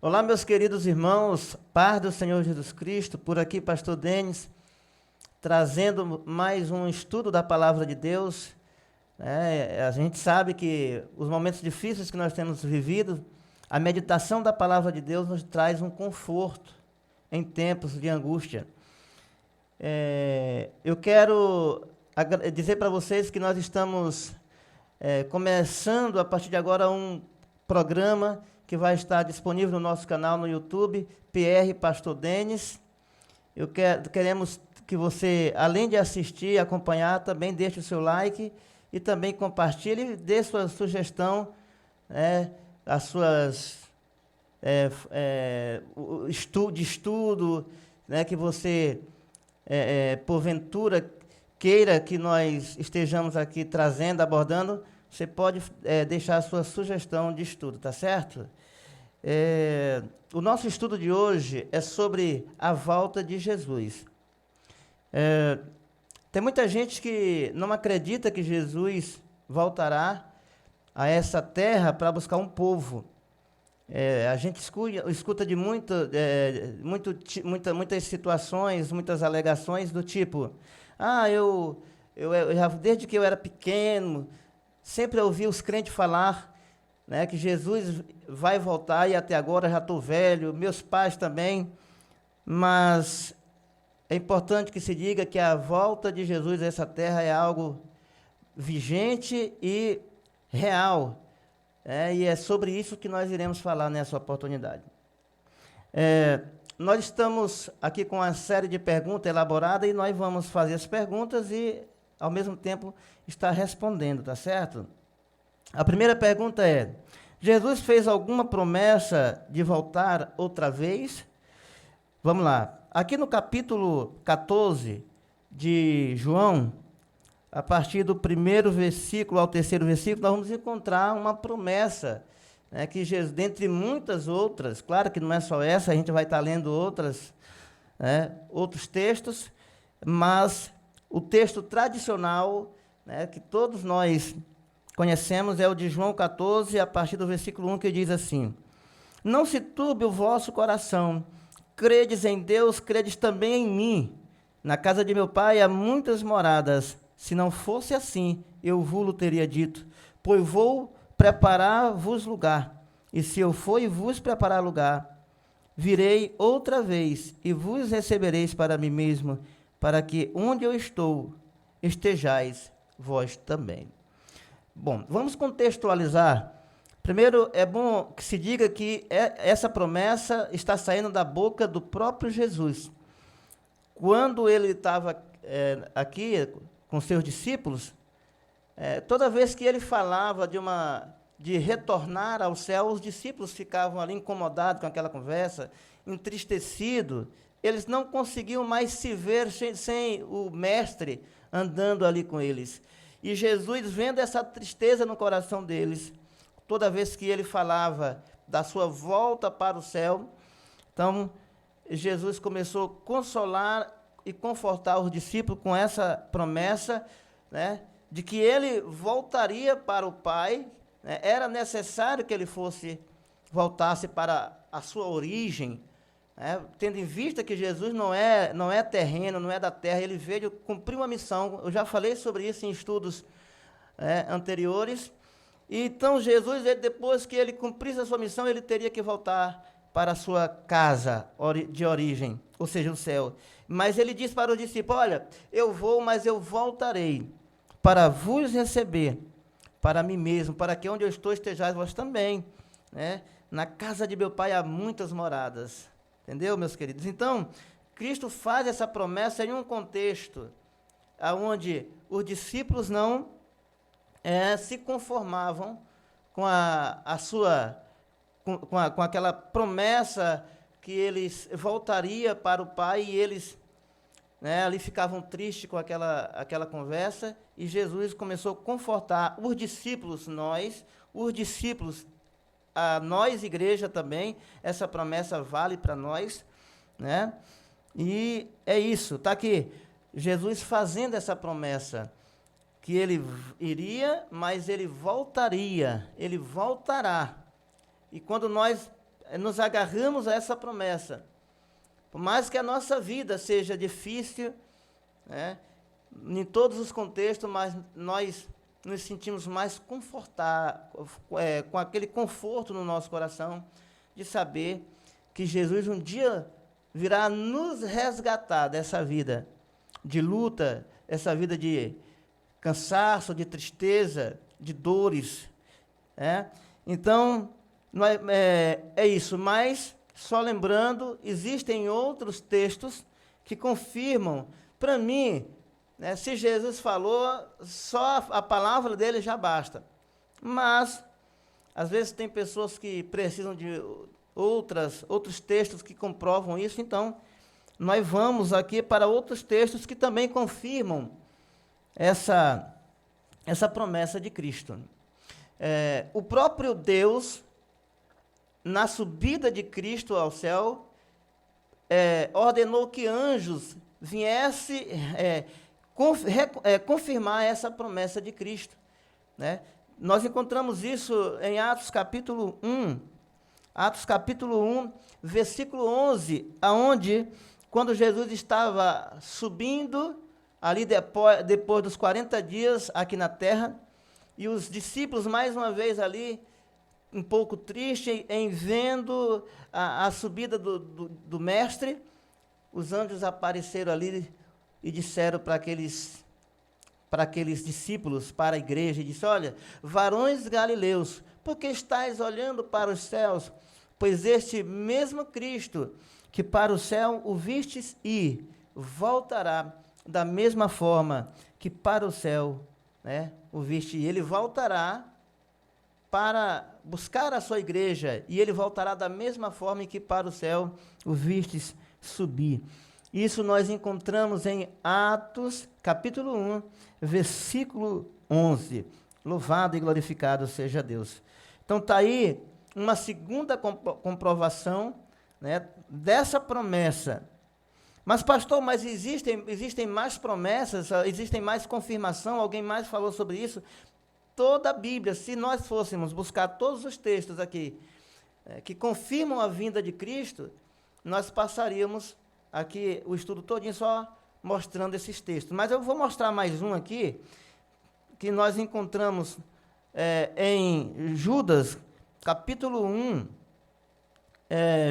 Olá, meus queridos irmãos, paz do Senhor Jesus Cristo, por aqui, pastor Denis, trazendo mais um estudo da palavra de Deus. A gente sabe que os momentos difíceis que nós temos vivido, a meditação da palavra de Deus nos traz um conforto em tempos de angústia. Eu quero dizer para vocês que nós estamos começando a partir de agora um programa que vai estar disponível no nosso canal no YouTube, PR Pastor Denis. Queremos que você, além de assistir e acompanhar, também deixe o seu like e também compartilhe, dê sua sugestão, as suas de estudo, que você, porventura, queira que nós estejamos aqui trazendo, abordando. Você pode deixar a sua sugestão de estudo, tá certo? O nosso estudo de hoje é sobre a volta de Jesus. Tem muita gente que não acredita que Jesus voltará a essa terra para buscar um povo. A gente escuta de muitas situações, muitas alegações do tipo: desde que eu era pequeno, sempre ouvi os crentes falar, que Jesus vai voltar e até agora já estou velho, meus pais também, mas é importante que se diga que a volta de Jesus a essa terra é algo vigente e real, e é sobre isso que nós iremos falar nessa oportunidade. Nós estamos aqui com uma série de perguntas elaboradas e nós vamos fazer as perguntas e, ao mesmo tempo, estar respondendo, tá certo? A primeira pergunta é: Jesus fez alguma promessa de voltar outra vez? Vamos lá. Aqui no capítulo 14 de João, a partir do primeiro versículo ao terceiro versículo, nós vamos encontrar uma promessa, que Jesus, dentre muitas outras, claro que não é só essa, a gente vai estar lendo outros textos, mas o texto tradicional, que todos nós conhecemos, é o de João 14, a partir do versículo 1, que diz assim: Não se turbe o vosso coração, credes em Deus, credes também em mim. Na casa de meu pai há muitas moradas. Se não fosse assim, eu vos teria dito, pois vou preparar-vos lugar. E se eu for e vos preparar lugar, virei outra vez e vos recebereis para mim mesmo, para que onde eu estou, estejais vós também. Bom, vamos contextualizar. Primeiro, é bom que se diga que essa promessa está saindo da boca do próprio Jesus. Quando ele estava aqui com seus discípulos, toda vez que ele falava de retornar ao céu, os discípulos ficavam ali incomodados com aquela conversa, entristecidos. Eles não conseguiam mais se ver sem o mestre andando ali com eles. E Jesus, vendo essa tristeza no coração deles, toda vez que ele falava da sua volta para o céu, então Jesus começou a consolar e confortar os discípulos com essa promessa, de que ele voltaria para o Pai. Era necessário que ele voltasse para a sua origem, tendo em vista que Jesus não é terreno, não é da terra, ele veio cumprir uma missão. Eu já falei sobre isso em estudos anteriores. E então Jesus, depois que ele cumprisse a sua missão, ele teria que voltar para a sua casa de origem, ou seja, o céu. Mas ele disse para os discípulos: olha, eu vou, mas eu voltarei para vos receber para mim mesmo, para que onde eu estou estejais vós também. Na casa de meu pai há muitas moradas. Entendeu, meus queridos? Então, Cristo faz essa promessa em um contexto onde os discípulos não se conformavam com com aquela promessa que eles voltariam para o Pai, e eles ali ficavam tristes com aquela conversa, e Jesus começou a confortar os discípulos, a nós, igreja também. Essa promessa vale para nós, E é isso, está aqui, Jesus fazendo essa promessa, que ele iria, mas ele voltaria, ele voltará. E quando nós nos agarramos a essa promessa. Por mais que a nossa vida seja difícil, né, em todos os contextos, mas nós nos sentimos mais confortáveis, com aquele conforto no nosso coração, de saber que Jesus um dia virá nos resgatar dessa vida de luta, essa vida de cansaço, de tristeza, de dores. Então, é isso, mas, só lembrando, existem outros textos que confirmam, para mim, né, se Jesus falou, só a palavra dele já basta. Mas, às vezes tem pessoas que precisam de outros textos que comprovam isso, então, nós vamos aqui para outros textos que também confirmam essa promessa de Cristo. O próprio Deus, na subida de Cristo ao céu, ordenou que anjos viessem confirmar essa promessa de Cristo. Né? Nós encontramos isso em Atos capítulo 1. Atos capítulo 1, versículo 11, aonde, quando Jesus estava subindo, ali depois dos 40 dias aqui na terra, e os discípulos, mais uma vez ali, um pouco tristes, em vendo a subida do Mestre, os anjos apareceram ali e disseram para aqueles discípulos, para a igreja, e disse: olha, varões galileus, por que estáis olhando para os céus? Pois este mesmo Cristo, que para o céu o vistes ir, voltará da mesma forma que para o céu, né, o viste ir. Ele voltará para buscar a sua igreja, e ele voltará da mesma forma que para o céu o vistes subir. Isso nós encontramos em Atos, capítulo 1, versículo 11. Louvado e glorificado seja Deus. Então está aí uma segunda comprovação, né, dessa promessa. Mas, pastor, mas existem mais promessas, existem mais confirmação, alguém mais falou sobre isso? Toda a Bíblia, se nós fôssemos buscar todos os textos aqui que confirmam a vinda de Cristo, nós passaríamos aqui o estudo todinho só mostrando esses textos. Mas eu vou mostrar mais um aqui, que nós encontramos em Judas, capítulo 1,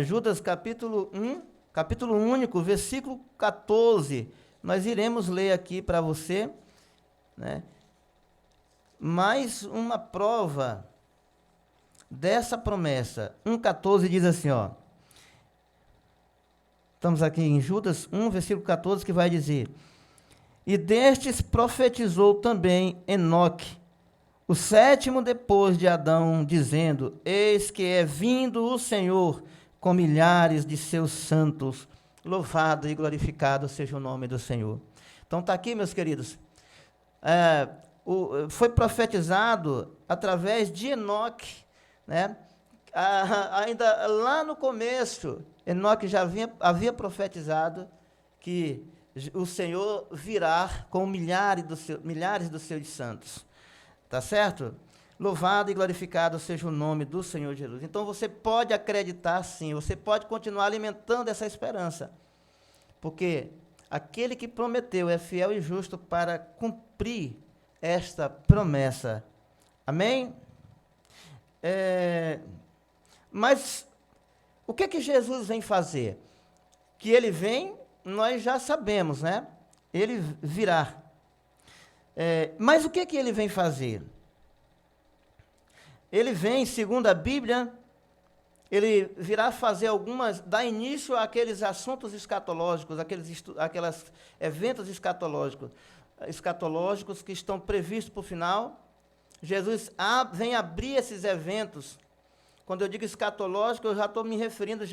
Judas, capítulo 1, capítulo único, versículo 14. Nós iremos ler aqui para você, né? Mais uma prova dessa promessa. 1,14 diz assim, ó. Estamos aqui em Judas 1, versículo 14, que vai dizer: e destes profetizou também Enoque, o sétimo depois de Adão, dizendo: eis que é vindo o Senhor com milhares de seus santos, louvado e glorificado seja o nome do Senhor. Então está aqui, meus queridos, foi profetizado através de Enoque, né? Ainda lá no começo, Enoque já havia profetizado que o Senhor virá com milhares dos seus santos. Tá certo? Louvado e glorificado seja o nome do Senhor Jesus. Então você pode acreditar sim, você pode continuar alimentando essa esperança, porque aquele que prometeu é fiel e justo para cumprir esta promessa. Amém? Mas o que Jesus vem fazer? Que ele vem, nós já sabemos, né? Ele virá. Mas o que ele vem fazer? Ele vem, segundo a Bíblia, ele virá fazer dar início àqueles assuntos escatológicos, aqueles eventos escatológicos que estão previstos para o final. Jesus vem abrir esses eventos. Quando eu digo escatológico, eu já estou me referindo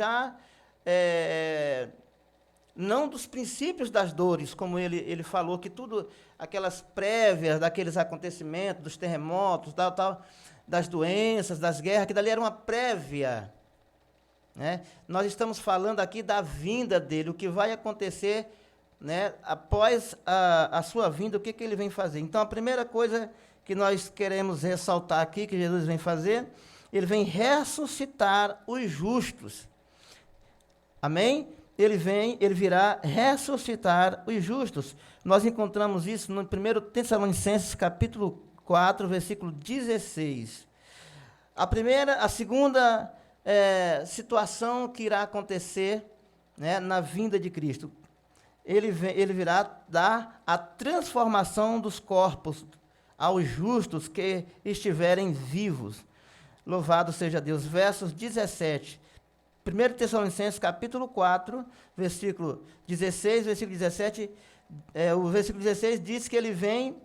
não dos princípios das dores, como ele falou, que tudo, aquelas prévias daqueles acontecimentos, dos terremotos, tal, das doenças, das guerras, que dali era uma prévia, né? Nós estamos falando aqui da vinda dele, o que vai acontecer, né, após a sua vinda, o que ele vem fazer. Então, a primeira coisa que nós queremos ressaltar aqui, que Jesus vem fazer, ele vem ressuscitar os justos. Amém? Ele virá ressuscitar os justos. Nós encontramos isso no 1 Tessalonicenses, capítulo 4, versículo 16. A segunda situação que irá acontecer, né, na vinda de Cristo, ele virá dar a transformação dos corpos aos justos que estiverem vivos. Louvado seja Deus. Versos 17. 1 Tessalonicenses, capítulo 4, versículo 16, versículo 17, o versículo 16 diz que ele vem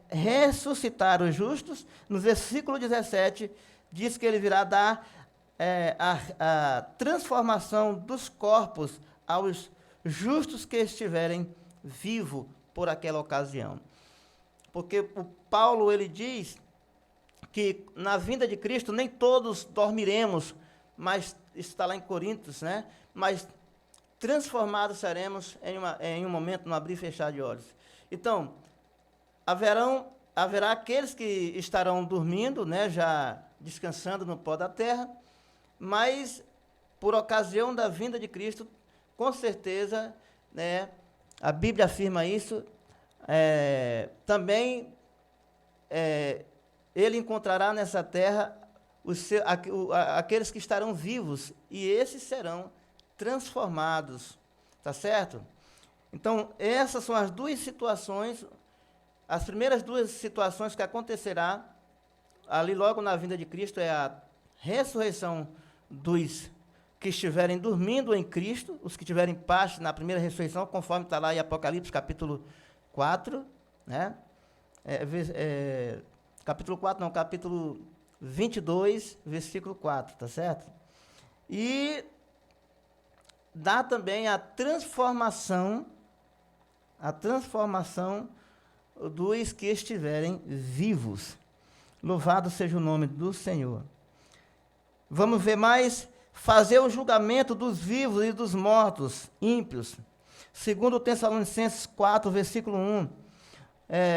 ressuscitar os justos. No versículo 17, diz que ele virá dar a transformação dos corpos aos justos que estiverem vivos por aquela ocasião. Porque o Paulo, ele diz que na vinda de Cristo nem todos dormiremos, mas está lá em Coríntios, né? Mas transformados seremos em um momento, no abrir e fechar de olhos. Então, haverá aqueles que estarão dormindo, né, já descansando no pó da terra, mas por ocasião da vinda de Cristo, com certeza, né, a Bíblia afirma isso, também ele encontrará nessa terra aqueles que estarão vivos, e esses serão transformados, tá certo? Então, essas são as duas situações, as primeiras duas situações que acontecerá ali logo na vinda de Cristo, é a ressurreição dos que estiverem dormindo em Cristo, os que tiverem parte na primeira ressurreição, conforme está lá em Apocalipse, capítulo 4, né? Capítulo 22, versículo 4, tá certo? E dá também a transformação dos que estiverem vivos. Louvado seja o nome do Senhor. Vamos ver mais. Fazer o julgamento dos vivos e dos mortos, ímpios. Segundo Tessalonicenses 4, versículo 1.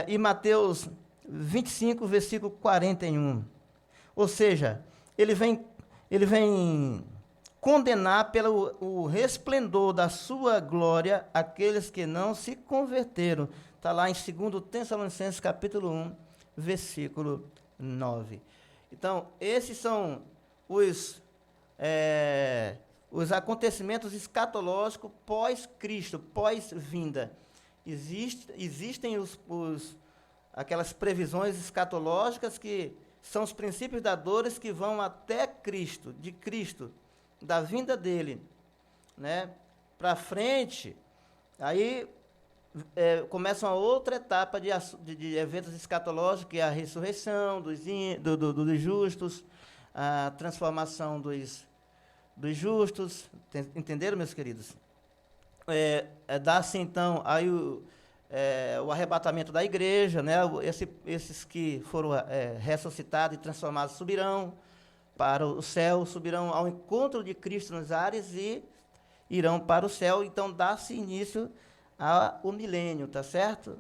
E Mateus 25, versículo 41. Ou seja, ele vem condenar pelo o resplendor da sua glória aqueles que não se converteram. Está lá em 2 Tessalonicenses, capítulo 1, versículo 9. Então, esses são os acontecimentos escatológicos pós-Cristo, pós-vinda. Existem aquelas previsões escatológicas que são os princípios da dores que vão até Cristo, de Cristo, da vinda dele, né? Para frente, aí começa uma outra etapa de eventos escatológicos, que é a ressurreição dos justos, a transformação dos justos. Entenderam, meus queridos? Dá-se então aí o arrebatamento da igreja, né? Esses que foram ressuscitados e transformados subirão para o céu, subirão ao encontro de Cristo nos ares e irão para o céu. Então dá-se início ao milênio, tá certo?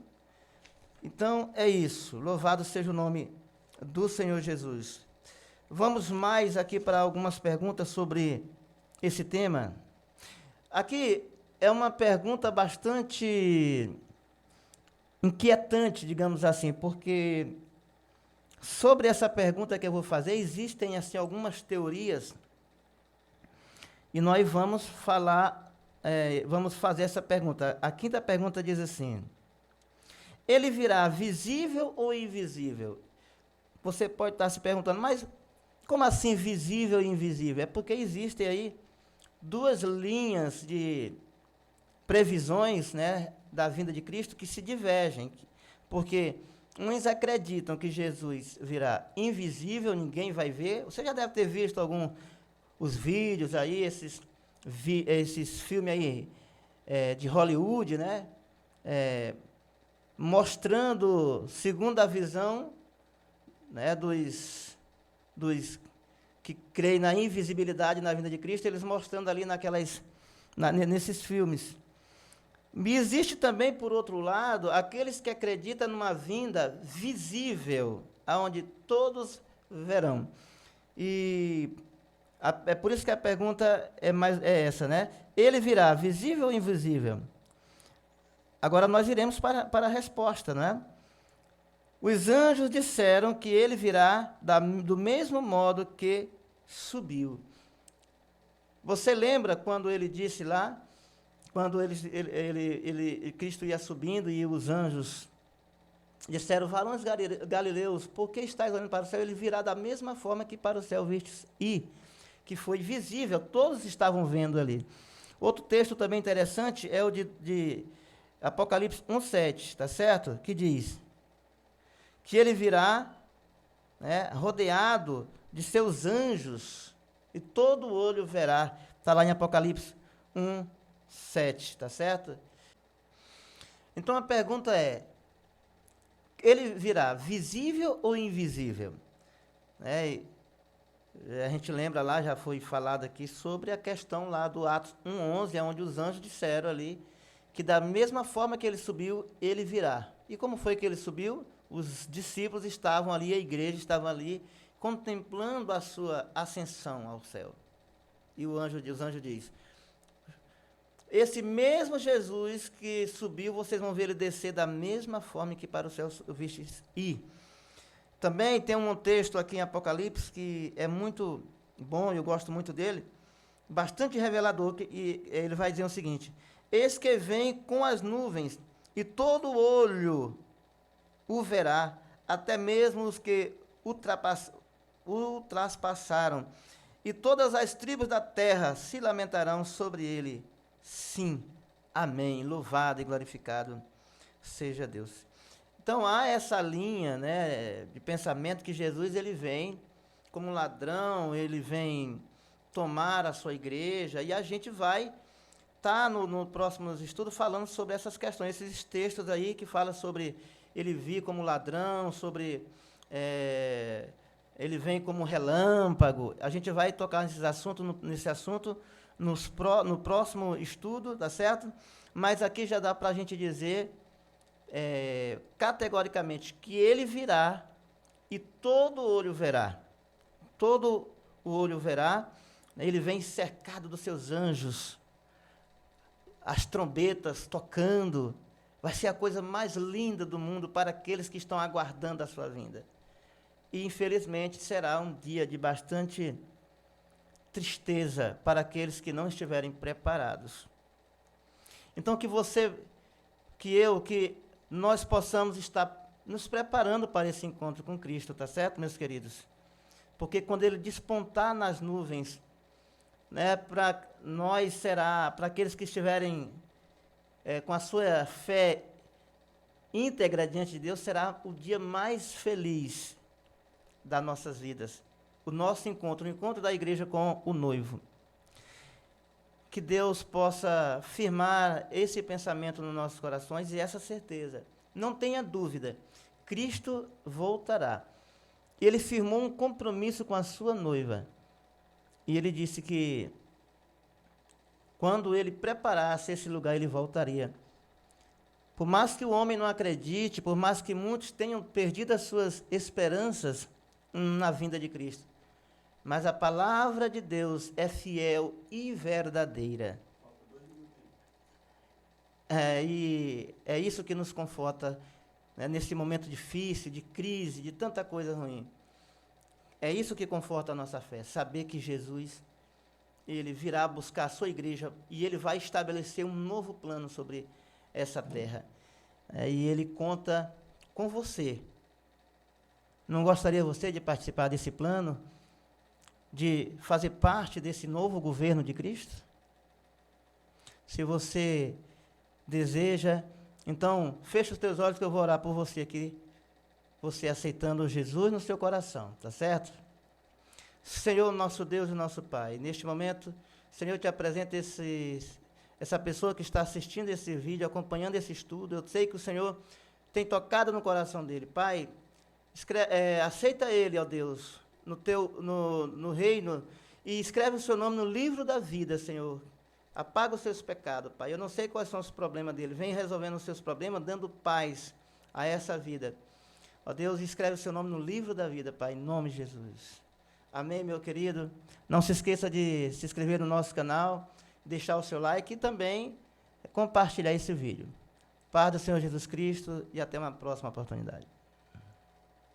Então é isso. Louvado seja o nome do Senhor Jesus. Vamos mais aqui para algumas perguntas sobre esse tema. Aqui é uma pergunta bastante inquietante, digamos assim, porque sobre essa pergunta que eu vou fazer, existem assim algumas teorias, e nós vamos fazer essa pergunta. A quinta pergunta diz assim: ele virá visível ou invisível? Você pode estar se perguntando, mas como assim visível e invisível? É porque existem aí duas linhas de previsões, né, da vinda de Cristo que se divergem, porque uns acreditam que Jesus virá invisível, ninguém vai ver. Você já deve ter visto os vídeos aí, esses filmes aí de Hollywood, né, mostrando, segundo a visão, né, dos que creem na invisibilidade na vinda de Cristo, eles mostrando ali nesses filmes. E existe também, por outro lado, aqueles que acreditam numa vinda visível, aonde todos verão. E é por isso que a pergunta é essa, né? Ele virá visível ou invisível? Agora nós iremos para a resposta, né? Os anjos disseram que ele virá do mesmo modo que subiu. Você lembra quando ele disse lá, quando Cristo ia subindo e os anjos disseram, varões galileus, por que estáis olhando para o céu? Ele virá da mesma forma que para o céu vistes ir, que foi visível, todos estavam vendo ali. Outro texto também interessante é o de Apocalipse 1:7, tá certo? Que diz que ele virá, né, rodeado de seus anjos, e todo olho verá. Está lá em Apocalipse 1:7, tá certo? Então a pergunta é, ele virá visível ou invisível? A gente lembra lá, já foi falado aqui, sobre a questão lá do Atos 1:11, onde os anjos disseram ali, que da mesma forma que ele subiu, ele virá. E como foi que ele subiu? Os discípulos estavam ali, a igreja estava ali, contemplando a sua ascensão ao céu. E os anjos diz, esse mesmo Jesus que subiu, vocês vão ver ele descer da mesma forma que para o céu vistes ir. Também tem um texto aqui em Apocalipse que é muito bom, eu gosto muito dele, bastante revelador, e ele vai dizer o seguinte, eis que vem com as nuvens, e todo olho o verá, até mesmo os que o traspassaram, e todas as tribos da terra se lamentarão sobre ele. Sim, amém, louvado e glorificado seja Deus. Então há essa linha, né, de pensamento que Jesus ele vem como um ladrão, ele vem tomar a sua igreja, e a gente vai estar no próximo estudo falando sobre essas questões, esses textos aí que falam sobre ele vir como ladrão, sobre ele vem como relâmpago. A gente vai tocar nesse assunto no próximo estudo, tá certo? Mas aqui já dá para a gente dizer categoricamente que ele virá e todo olho verá. Todo o olho verá. Ele vem cercado dos seus anjos, as trombetas tocando. Vai ser a coisa mais linda do mundo para aqueles que estão aguardando a sua vinda. E, infelizmente, será um dia de bastante tristeza para aqueles que não estiverem preparados. Então, que nós possamos estar nos preparando para esse encontro com Cristo, tá certo, meus queridos? Porque quando ele despontar nas nuvens, né, para aqueles que estiverem com a sua fé íntegra diante de Deus, será o dia mais feliz das nossas vidas. O nosso encontro, o encontro da igreja com o noivo. Que Deus possa firmar esse pensamento nos nossos corações e essa certeza. Não tenha dúvida, Cristo voltará. Ele firmou um compromisso com a sua noiva. E ele disse que quando ele preparasse esse lugar, ele voltaria. Por mais que o homem não acredite, por mais que muitos tenham perdido as suas esperanças na vinda de Cristo, mas a palavra de Deus é fiel e verdadeira. E é isso que nos conforta, né, nesse momento difícil, de crise, de tanta coisa ruim. É isso que conforta a nossa fé, saber que Jesus, ele virá buscar a sua igreja e ele vai estabelecer um novo plano sobre essa terra. E ele conta com você. Não gostaria você de participar desse plano? De fazer parte desse novo governo de Cristo? Se você deseja, então feche os teus olhos que eu vou orar por você aqui, você aceitando Jesus no seu coração, tá certo? Senhor, nosso Deus e nosso Pai, neste momento, Senhor, eu te apresento essa pessoa que está assistindo esse vídeo, acompanhando esse estudo. Eu sei que o Senhor tem tocado no coração dele. Pai, aceita ele, ó Deus, no reino, e escreve o seu nome no livro da vida, Senhor. Apaga os seus pecados, Pai. Eu não sei quais são os problemas dele. Vem resolvendo os seus problemas, dando paz a essa vida. Ó Deus, escreve o seu nome no livro da vida, Pai, em nome de Jesus. Amém, meu querido? Não se esqueça de se inscrever no nosso canal, deixar o seu like e também compartilhar esse vídeo. Paz do Senhor Jesus Cristo e até uma próxima oportunidade.